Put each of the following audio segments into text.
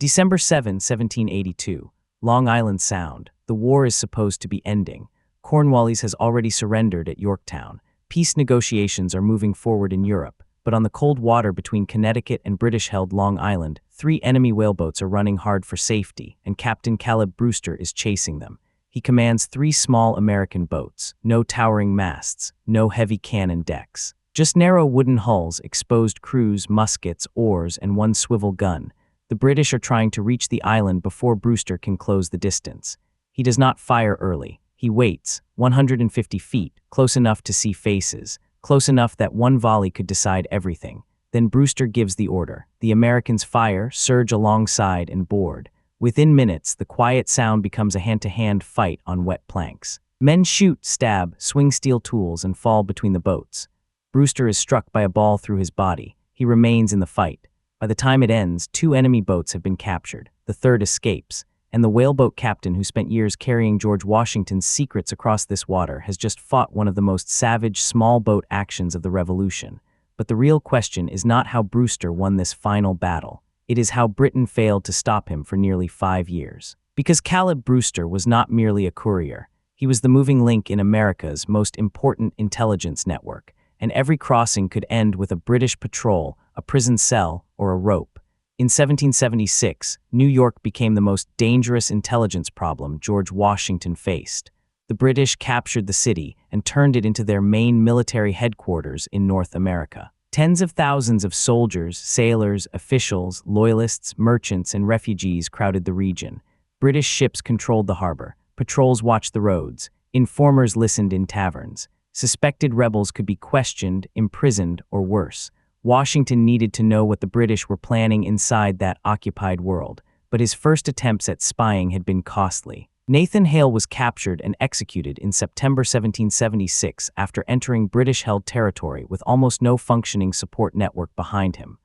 December 7, 1782. Long Island Sound. The war is supposed to be ending. Cornwallis has already surrendered at Yorktown. Peace negotiations are moving forward in Europe, but on the cold water between Connecticut and British-held Long Island, 3 enemy whaleboats are running hard for safety, and Captain Caleb Brewster is chasing them. He commands 3 small American boats, no towering masts, no heavy cannon decks. Just narrow wooden hulls, exposed crews, muskets, oars, and 1 swivel gun. The British are trying to reach the island before Brewster can close the distance. He does not fire early. He waits, 150 feet, close enough to see faces, close enough that 1 volley could decide everything. Then Brewster gives the order. The Americans fire, surge alongside, and board. Within minutes, the quiet sound becomes a hand-to-hand fight on wet planks. Men shoot, stab, swing steel tools, and fall between the boats. Brewster is struck by a ball through his body. He remains in the fight. By the time it ends, 2 enemy boats have been captured. The 3rd escapes, and the whaleboat captain who spent years carrying George Washington's secrets across this water has just fought one of the most savage small boat actions of the Revolution. But the real question is not how Brewster won this final battle. It is how Britain failed to stop him for nearly 5 years. Because Caleb Brewster was not merely a courier. He was the moving link in America's most important intelligence network, and every crossing could end with a British patrol, a prison cell, or a rope. In 1776, New York became the most dangerous intelligence problem George Washington faced. The British captured the city and turned it into their main military headquarters in North America. Tens of thousands of soldiers, sailors, officials, loyalists, merchants, and refugees crowded the region. British ships controlled the harbor. Patrols watched the roads. Informers listened in taverns. Suspected rebels could be questioned, imprisoned, or worse. Washington needed to know what the British were planning inside that occupied world, but his first attempts at spying had been costly. Nathan Hale was captured and executed in September 1776 after entering British-held territory with almost no functioning support network behind him.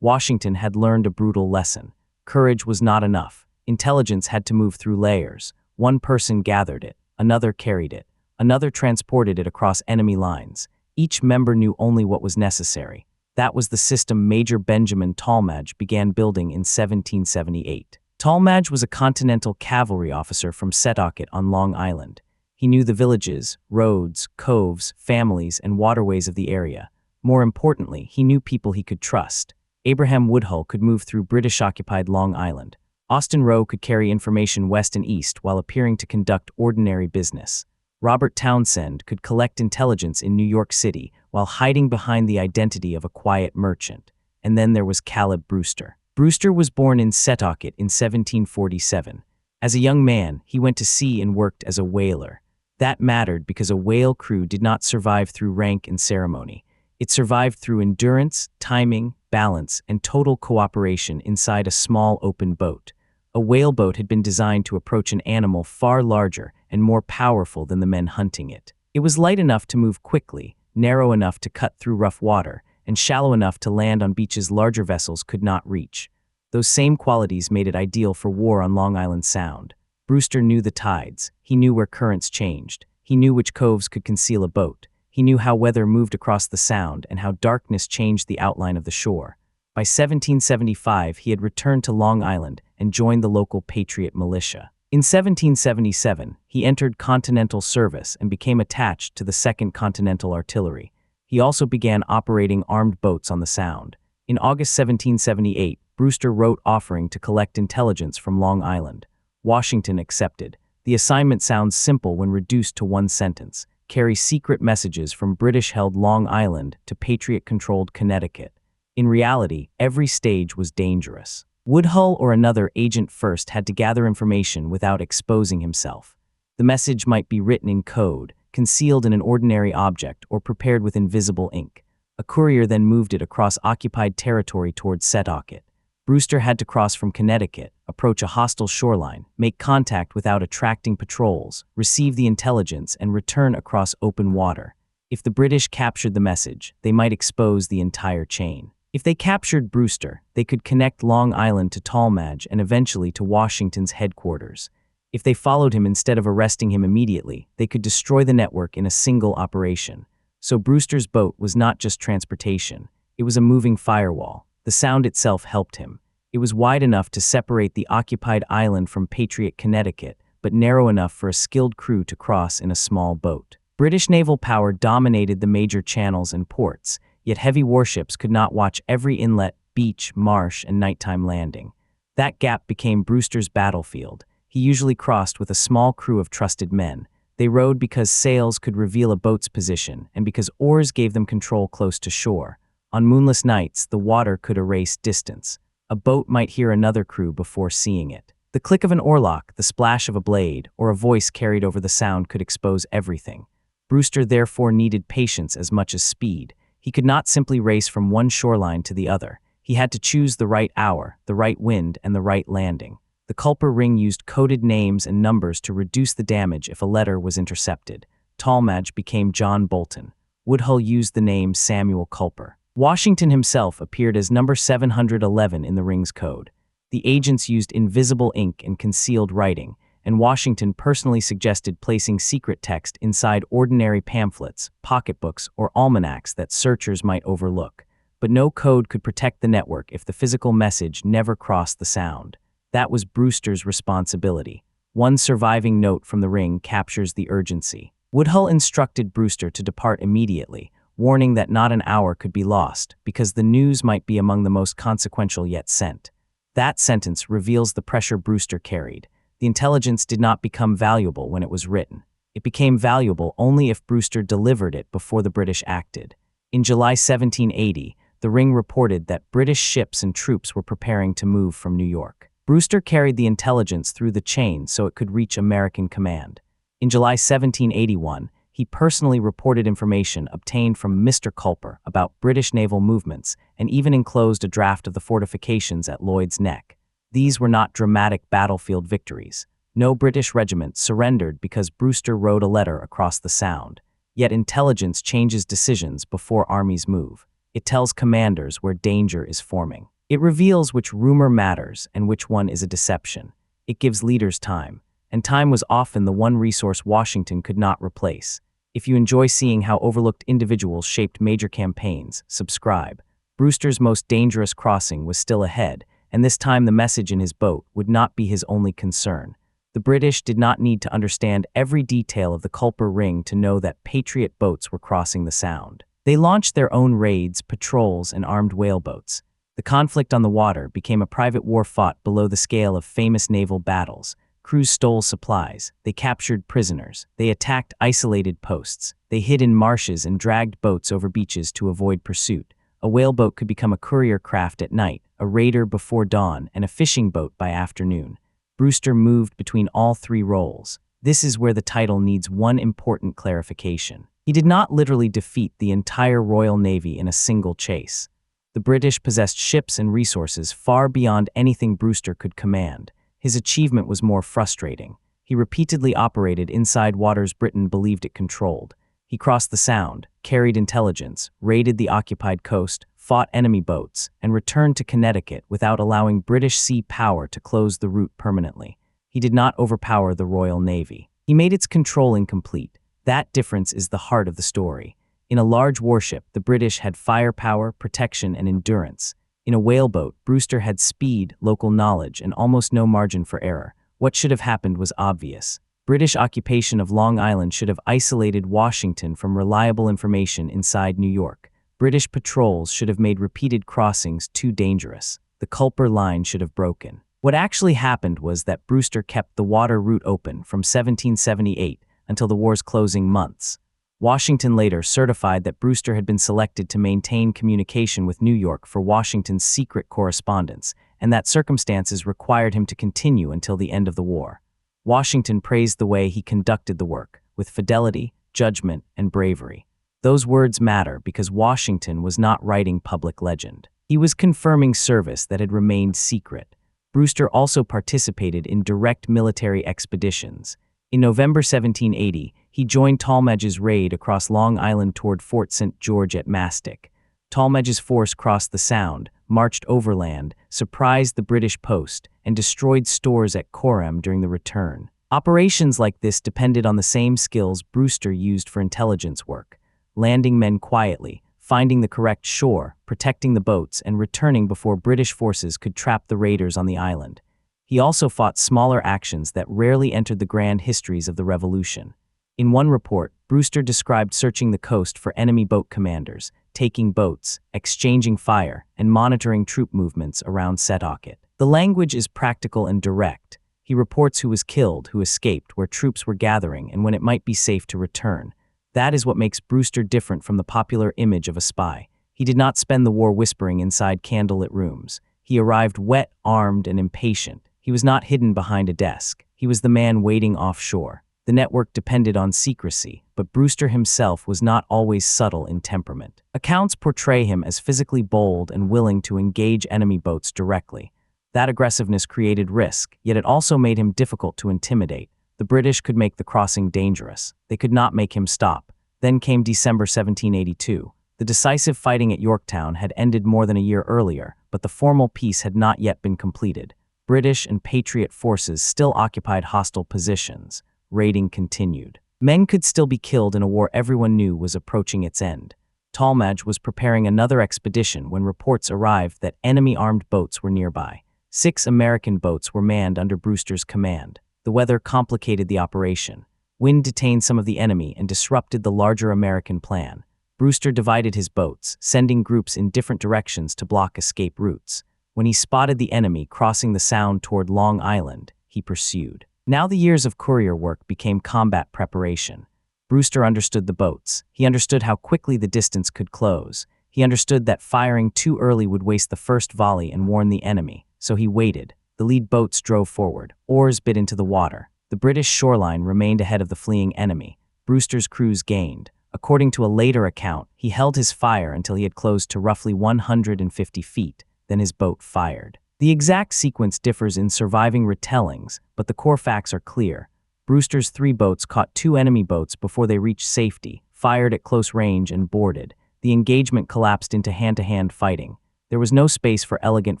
Washington had learned a brutal lesson. Courage was not enough. Intelligence had to move through layers. One person gathered it, another carried it, another transported it across enemy lines. Each member knew only what was necessary. That was the system Major Benjamin Tallmadge began building in 1778. Tallmadge was a Continental cavalry officer from Setauket on Long Island. He knew the villages, roads, coves, families, and waterways of the area. More importantly, he knew people he could trust. Abraham Woodhull could move through British-occupied Long Island. Austin Rowe could carry information west and east while appearing to conduct ordinary business. Robert Townsend could collect intelligence in New York City while hiding behind the identity of a quiet merchant. And then there was Caleb Brewster. Brewster was born in Setauket in 1747. As a young man, he went to sea and worked as a whaler. That mattered because a whale crew did not survive through rank and ceremony. It survived through endurance, timing, balance, and total cooperation inside a small open boat. A whaleboat had been designed to approach an animal far larger and more powerful than the men hunting it. It was light enough to move quickly, narrow enough to cut through rough water, and shallow enough to land on beaches larger vessels could not reach. Those same qualities made it ideal for war on Long Island Sound. Brewster knew the tides. He knew where currents changed. He knew which coves could conceal a boat. He knew how weather moved across the sound and how darkness changed the outline of the shore. By 1775, he had returned to Long Island and joined the local Patriot militia. In 1777, he entered Continental service and became attached to the 2nd Continental Artillery. He also began operating armed boats on the Sound. In August 1778, Brewster wrote offering to collect intelligence from Long Island. Washington accepted. The assignment sounds simple when reduced to one sentence: carry secret messages from British-held Long Island to Patriot-controlled Connecticut. In reality, every stage was dangerous. Woodhull or another agent first had to gather information without exposing himself. The message might be written in code, concealed in an ordinary object, or prepared with invisible ink. A courier then moved it across occupied territory towards Setauket. Brewster had to cross from Connecticut, approach a hostile shoreline, make contact without attracting patrols, receive the intelligence, and return across open water. If the British captured the message, they might expose the entire chain. If they captured Brewster, they could connect Long Island to Tallmadge and eventually to Washington's headquarters. If they followed him instead of arresting him immediately, they could destroy the network in a single operation. So Brewster's boat was not just transportation, it was a moving firewall. The Sound itself helped him. It was wide enough to separate the occupied island from Patriot, Connecticut, but narrow enough for a skilled crew to cross in a small boat. British naval power dominated the major channels and ports, yet heavy warships could not watch every inlet, beach, marsh, and nighttime landing. That gap became Brewster's battlefield. He usually crossed with a small crew of trusted men. They rowed because sails could reveal a boat's position and because oars gave them control close to shore. On moonless nights, the water could erase distance. A boat might hear another crew before seeing it. The click of an oarlock, the splash of a blade, or a voice carried over the sound could expose everything. Brewster therefore needed patience as much as speed. He could not simply race from one shoreline to the other. He had to choose the right hour, the right wind, and the right landing. The Culper ring used coded names and numbers to reduce the damage if a letter was intercepted. Talmadge became John Bolton. Woodhull used the name Samuel Culper. Washington himself appeared as number 711 in the ring's code. The agents used invisible ink and concealed writing, and Washington personally suggested placing secret text inside ordinary pamphlets, pocketbooks, or almanacs that searchers might overlook. But no code could protect the network if the physical message never crossed the sound. That was Brewster's responsibility. One surviving note from the ring captures the urgency. Woodhull instructed Brewster to depart immediately, warning that not an hour could be lost, because the news might be among the most consequential yet sent. That sentence reveals the pressure Brewster carried. The intelligence did not become valuable when it was written. It became valuable only if Brewster delivered it before the British acted. In July 1780, the ring reported that British ships and troops were preparing to move from New York. Brewster carried the intelligence through the chain so it could reach American command. In July 1781, he personally reported information obtained from Mr. Culper about British naval movements and even enclosed a draft of the fortifications at Lloyd's Neck. These were not dramatic battlefield victories. No British regiment surrendered because Brewster wrote a letter across the Sound. Yet intelligence changes decisions before armies move. It tells commanders where danger is forming. It reveals which rumor matters and which one is a deception. It gives leaders time, and time was often the one resource Washington could not replace. If you enjoy seeing how overlooked individuals shaped major campaigns, subscribe. Brewster's most dangerous crossing was still ahead, and this time the message in his boat would not be his only concern. The British did not need to understand every detail of the Culper Ring to know that Patriot boats were crossing the Sound. They launched their own raids, patrols, and armed whaleboats. The conflict on the water became a private war fought below the scale of famous naval battles. Crews stole supplies, they captured prisoners, they attacked isolated posts, they hid in marshes and dragged boats over beaches to avoid pursuit. A whaleboat could become a courier craft at night, a raider before dawn, and a fishing boat by afternoon. Brewster moved between all three roles. This is where the title needs one important clarification. He did not literally defeat the entire Royal Navy in a single chase. The British possessed ships and resources far beyond anything Brewster could command. His achievement was more frustrating. He repeatedly operated inside waters Britain believed it controlled. He crossed the Sound, carried intelligence, raided the occupied coast, fought enemy boats, and returned to Connecticut without allowing British sea power to close the route permanently. He did not overpower the Royal Navy. He made its control incomplete. That difference is the heart of the story. In a large warship, the British had firepower, protection, and endurance. In a whaleboat, Brewster had speed, local knowledge, and almost no margin for error. What should have happened was obvious. British occupation of Long Island should have isolated Washington from reliable information inside New York. British patrols should have made repeated crossings too dangerous. The Culper line should have broken. What actually happened was that Brewster kept the water route open from 1778 until the war's closing months. Washington later certified that Brewster had been selected to maintain communication with New York for Washington's secret correspondence, and that circumstances required him to continue until the end of the war. Washington praised the way he conducted the work, with fidelity, judgment, and bravery. Those words matter because Washington was not writing public legend. He was confirming service that had remained secret. Brewster also participated in direct military expeditions. In November 1780, he joined Talmadge's raid across Long Island toward Fort St. George at Mastic. Talmadge's force crossed the Sound, marched overland, surprised the British post, and destroyed stores at Coram during the return. Operations like this depended on the same skills Brewster used for intelligence work: landing men quietly, finding the correct shore, protecting the boats, and returning before British forces could trap the raiders on the island. He also fought smaller actions that rarely entered the grand histories of the Revolution. In one report, Brewster described searching the coast for enemy boat commanders, taking boats, exchanging fire, and monitoring troop movements around Setauket. The language is practical and direct. He reports who was killed, who escaped, where troops were gathering, and when it might be safe to return. That is what makes Brewster different from the popular image of a spy. He did not spend the war whispering inside candlelit rooms. He arrived wet, armed, and impatient. He was not hidden behind a desk. He was the man waiting offshore. The network depended on secrecy, but Brewster himself was not always subtle in temperament. Accounts portray him as physically bold and willing to engage enemy boats directly. That aggressiveness created risk, yet it also made him difficult to intimidate. The British could make the crossing dangerous. They could not make him stop. Then came December 1782. The decisive fighting at Yorktown had ended more than a year earlier, but the formal peace had not yet been completed. British and Patriot forces still occupied hostile positions. Raiding continued. Men could still be killed in a war everyone knew was approaching its end. Talmadge was preparing another expedition when reports arrived that enemy armed boats were nearby. 6 American boats were manned under Brewster's command. The weather complicated the operation. Wind detained some of the enemy and disrupted the larger American plan. Brewster divided his boats, sending groups in different directions to block escape routes. When he spotted the enemy crossing the Sound toward Long Island, he pursued. Now the years of courier work became combat preparation. Brewster understood the boats. He understood how quickly the distance could close. He understood that firing too early would waste the first volley and warn the enemy. So he waited. The lead boats drove forward. Oars bit into the water. The British shoreline remained ahead of the fleeing enemy. Brewster's crews gained. According to a later account, he held his fire until he had closed to roughly 150 feet. Then his boat fired. The exact sequence differs in surviving retellings, but the core facts are clear. Brewster's 3 boats caught 2 enemy boats before they reached safety, fired at close range, and boarded. The engagement collapsed into hand-to-hand fighting. There was no space for elegant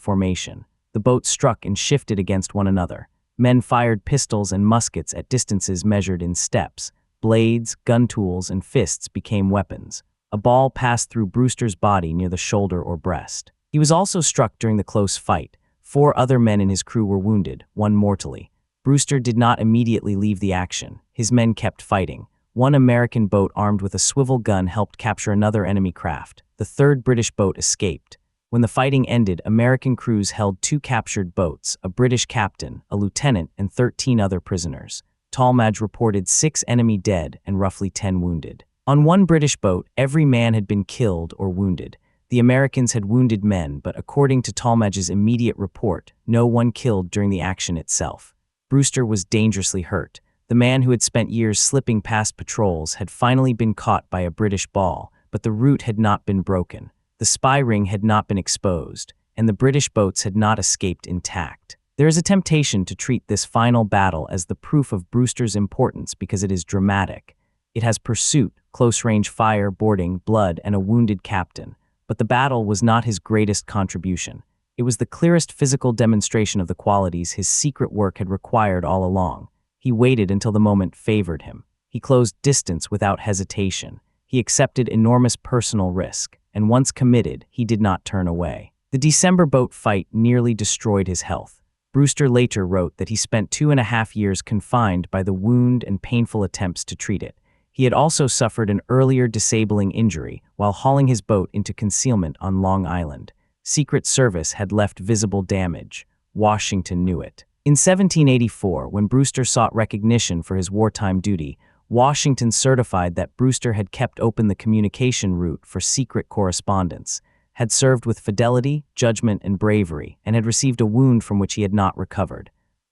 formation. The boats struck and shifted against one another. Men fired pistols and muskets at distances measured in steps. Blades, gun tools, and fists became weapons. A ball passed through Brewster's body near the shoulder or breast. He was also struck during the close fight. 4 other men in his crew were wounded, one mortally. Brewster did not immediately leave the action. His men kept fighting. One American boat armed with a swivel gun helped capture another enemy craft. The 3rd British boat escaped. When the fighting ended, American crews held 2 captured boats, a British captain, a lieutenant, and 13 other prisoners. Talmadge reported 6 enemy dead and roughly 10 wounded. On one British boat, every man had been killed or wounded. The Americans had wounded men, but according to Talmadge's immediate report, no one killed during the action itself. Brewster was dangerously hurt. The man who had spent years slipping past patrols had finally been caught by a British ball, but the route had not been broken. The spy ring had not been exposed, and the British boats had not escaped intact. There is a temptation to treat this final battle as the proof of Brewster's importance because it is dramatic. It has pursuit, close-range fire, boarding, blood, and a wounded captain. But the battle was not his greatest contribution. It was the clearest physical demonstration of the qualities his secret work had required all along. He waited until the moment favored him. He closed distance without hesitation. He accepted enormous personal risk, and once committed, he did not turn away. The December boat fight nearly destroyed his health. Brewster later wrote that he spent 2.5 years confined by the wound and painful attempts to treat it. He had also suffered an earlier disabling injury while hauling his boat into concealment on Long Island. Secret Service had left visible damage. Washington knew it. In 1784, when Brewster sought recognition for his wartime duty, Washington certified that Brewster had kept open the communication route for secret correspondence, had served with fidelity, judgment, and bravery, and had received a wound from which he had not recovered.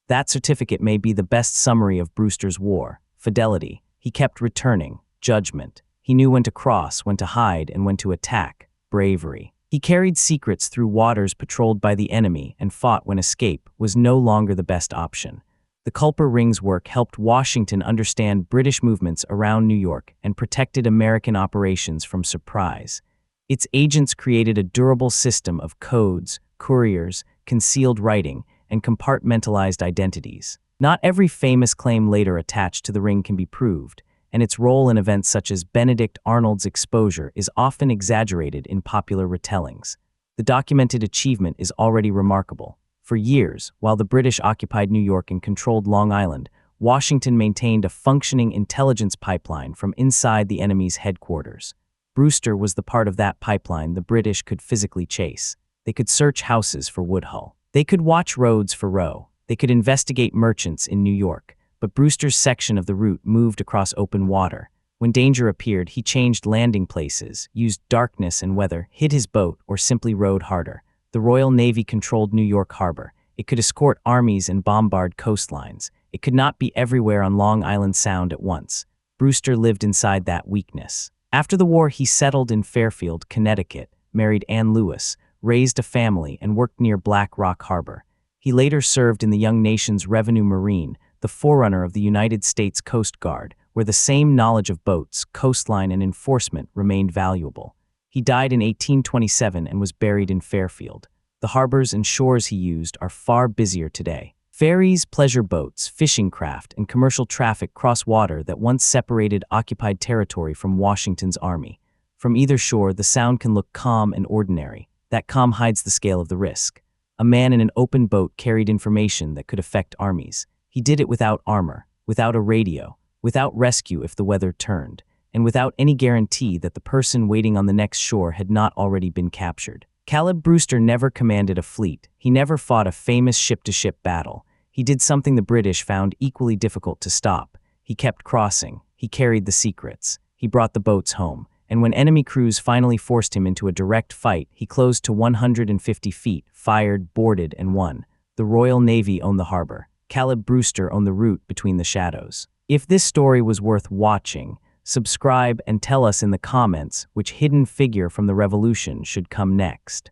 That certificate may be the best summary of Brewster's war. Fidelity. He kept returning. Judgment. He knew when to cross, when to hide, and when to attack. Bravery. He carried secrets through waters patrolled by the enemy and fought when escape was no longer the best option. The Culper Ring's work helped Washington understand British movements around New York and protected American operations from surprise. Its agents created a durable system of codes, couriers, concealed writing, and compartmentalized identities. Not every famous claim later attached to the ring can be proved. and its role in events such as Benedict Arnold's exposure is often exaggerated in popular retellings. The documented achievement is already remarkable. For years, while the British occupied New York and controlled Long Island, Washington maintained a functioning intelligence pipeline from inside the enemy's headquarters. Brewster was the part of that pipeline the British could physically chase. They could search houses for Woodhull. They could watch roads for Roe. They could investigate merchants in New York. But Brewster's section of the route moved across open water. When danger appeared, he changed landing places, used darkness and weather, hid his boat, or simply rowed harder. The Royal Navy controlled New York Harbor. It could escort armies and bombard coastlines. It could not be everywhere on Long Island Sound at once. Brewster lived inside that weakness. After the war, he settled in Fairfield, Connecticut, married Anne Lewis, raised a family, and worked near Black Rock Harbor. He later served in the young nation's Revenue Marine, the forerunner of the United States Coast Guard, where the same knowledge of boats, coastline, and enforcement remained valuable. He died in 1827 and was buried in Fairfield. The harbors and shores he used are far busier today. Ferries, pleasure boats, fishing craft, and commercial traffic cross water that once separated occupied territory from Washington's army. From either shore, the Sound can look calm and ordinary. That calm hides the scale of the risk. A man in an open boat carried information that could affect armies. He did it without armor, without a radio, without rescue if the weather turned, and without any guarantee that the person waiting on the next shore had not already been captured. Caleb Brewster never commanded a fleet. He never fought a famous ship-to-ship battle. He did something the British found equally difficult to stop. He kept crossing. He carried the secrets. He brought the boats home. And when enemy crews finally forced him into a direct fight, he closed to 150 feet, fired, boarded, and won. The Royal Navy owned the harbor. Caleb Brewster owned the route between the shadows. If this story was worth watching, subscribe and tell us in the comments which hidden figure from the Revolution should come next.